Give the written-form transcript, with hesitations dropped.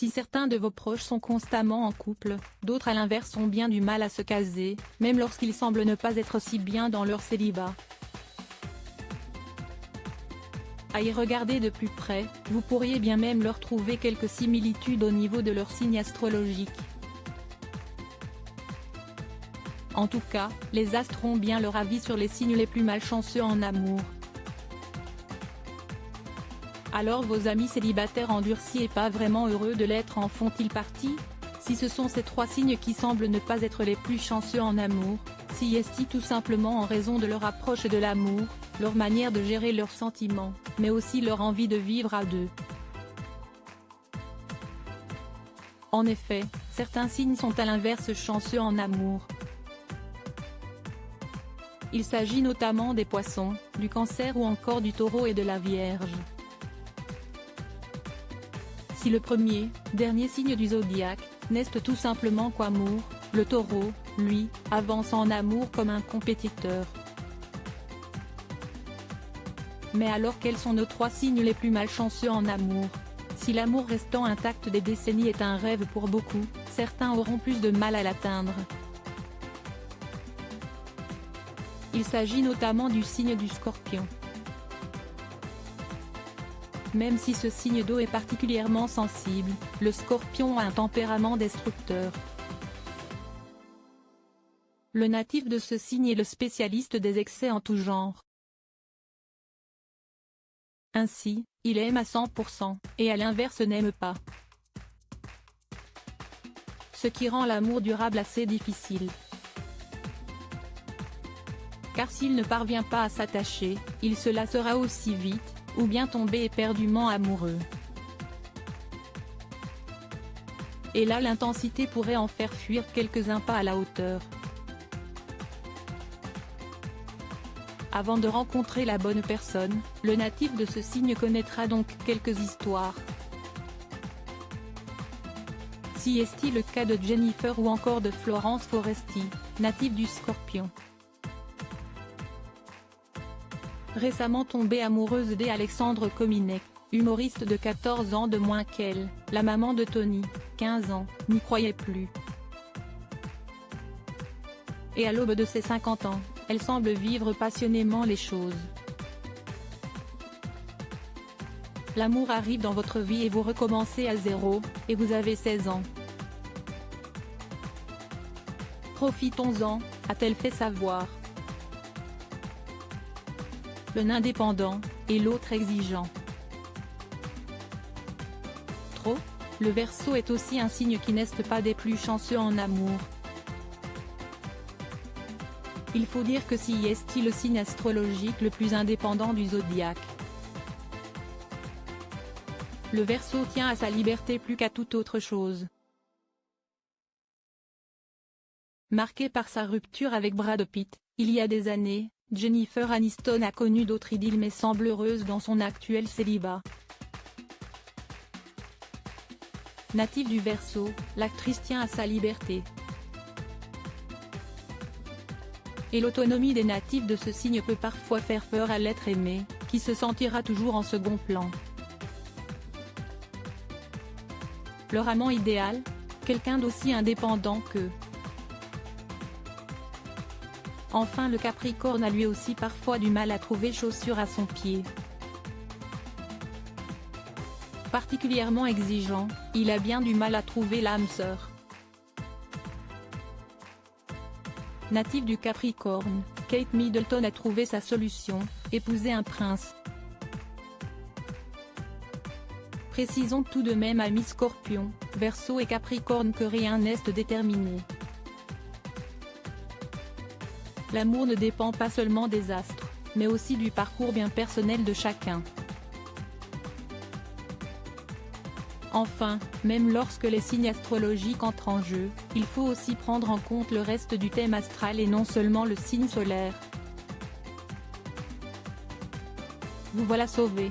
Si certains de vos proches sont constamment en couple, d'autres à l'inverse ont bien du mal à se caser, même lorsqu'ils semblent ne pas être si bien dans leur célibat. À y regarder de plus près, vous pourriez bien même leur trouver quelques similitudes au niveau de leur signe astrologique. En tout cas, les astres ont bien leur avis sur les signes les plus malchanceux en amour. Alors vos amis célibataires endurcis et pas vraiment heureux de l'être en font-ils partie? Si ce sont ces 3 signes qui semblent ne pas être les plus chanceux en amour, si est-il tout simplement en raison de leur approche de l'amour, leur manière de gérer leurs sentiments, mais aussi leur envie de vivre à deux. En effet, certains signes sont à l'inverse chanceux en amour. Il s'agit notamment des Poissons, du Cancer ou encore du Taureau et de la Vierge. Si le premier, dernier signe du zodiaque, n'est tout simplement qu'amour, le Taureau, lui, avance en amour comme un compétiteur. Mais alors quels sont nos 3 signes les plus malchanceux en amour? Si l'amour restant intact des décennies est un rêve pour beaucoup, certains auront plus de mal à l'atteindre. Il s'agit notamment du signe du Scorpion. Même si ce signe d'eau est particulièrement sensible, le Scorpion a un tempérament destructeur. Le natif de ce signe est le spécialiste des excès en tout genre. Ainsi, il aime à 100%, et à l'inverse n'aime pas. Ce qui rend l'amour durable assez difficile. Car s'il ne parvient pas à s'attacher, il se lassera aussi vite, ou bien tomber éperdument amoureux. Et là l'intensité pourrait en faire fuir quelques-uns pas à la hauteur. Avant de rencontrer la bonne personne, le natif de ce signe connaîtra donc quelques histoires. Si est-il le cas de Jennifer ou encore de Florence Foresti, native du Scorpion. Récemment tombée amoureuse d'Alexandre Kominek, humoriste de 14 ans de moins qu'elle, la maman de Tony, 15 ans, n'y croyait plus. Et à l'aube de ses 50 ans, elle semble vivre passionnément les choses. L'amour arrive dans votre vie et vous recommencez à zéro, et vous avez 16 ans. Profitons-en, a-t-elle fait savoir. L'un indépendant, et l'autre exigeant. Trop, le Verseau est aussi un signe qui n'est pas des plus chanceux en amour. Il faut dire que si est le signe astrologique le plus indépendant du zodiaque. Le Verseau tient à sa liberté plus qu'à toute autre chose. Marquée par sa rupture avec Brad Pitt, il y a des années, Jennifer Aniston a connu d'autres idylles mais semble heureuse dans son actuel célibat. Native du Verseau, l'actrice tient à sa liberté. Et l'autonomie des natifs de ce signe peut parfois faire peur à l'être aimé, qui se sentira toujours en second plan. Leur amant idéal, quelqu'un d'aussi indépendant qu'eux. Enfin le Capricorne a lui aussi parfois du mal à trouver chaussure à son pied. Particulièrement exigeant, il a bien du mal à trouver l'âme sœur. Native du Capricorne, Kate Middleton a trouvé sa solution, épouser un prince. Précisons tout de même à mi-Scorpion, Verseau et Capricorne que rien n'est déterminé. L'amour ne dépend pas seulement des astres, mais aussi du parcours bien personnel de chacun. Enfin, même lorsque les signes astrologiques entrent en jeu, il faut aussi prendre en compte le reste du thème astral et non seulement le signe solaire. Vous voilà sauvé.